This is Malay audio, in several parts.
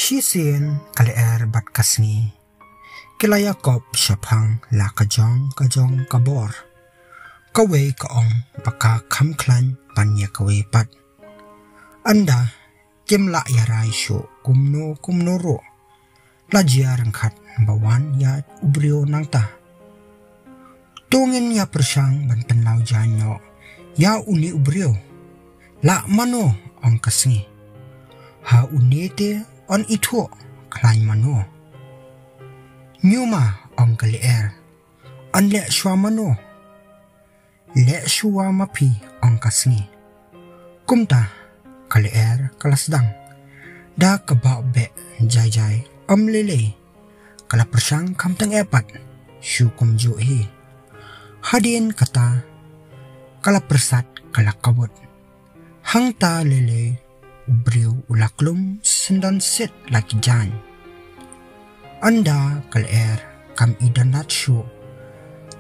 Shisen kali bat kasni. Kila Yakob syapang la kajong kabor. Kawe kaong baka kamklan panya kawe pat. Anda kimla yarai syo kumno ro. Lajia rengkat bawan ya ubrio nangta. Tungin ya persyang ban penlau janyo. Ya uni ubrio. La mano ong kasni. Ha unete on itu klain mano. Nyuma ong kalier. An le shwa mano. Le shwa mapi ong kasni. Kumta kalier kalasdang. Da kabao be jai am lele. Kala persyang kamtang epat. Syukum juhi. Hadin kata. Kala persat kala kabut. Hangta lele. Ubriu ulaklum sendan set laki jan. Anda kalaer kam idanat syu.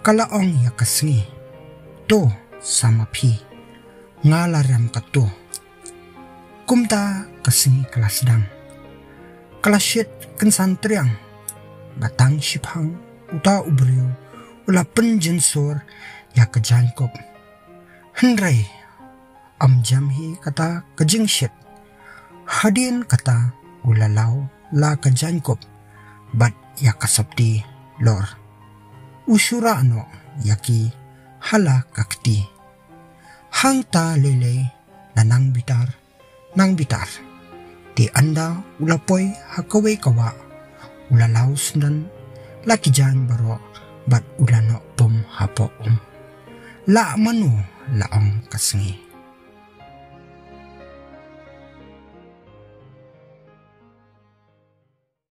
Kala ong ya kasngi. To sama pi. Ngalaram kato. Kumta kasngi kalasdang. Kalasyit kensantriang. Batang siphang uta ubriu. Ula penjensor ya kejankop. Hendrai. Am jamhi kata kejingsyit. Hadin kata ulalaw la kajankop bat yakasapti lor. Usura ano yaki hala kakti. Hangta lele na nang bitar. Ti anda ulapoy hakawe kawa. Ulalaw sundan laki jan baro bat ulano pom hapo La manu laong kasngi.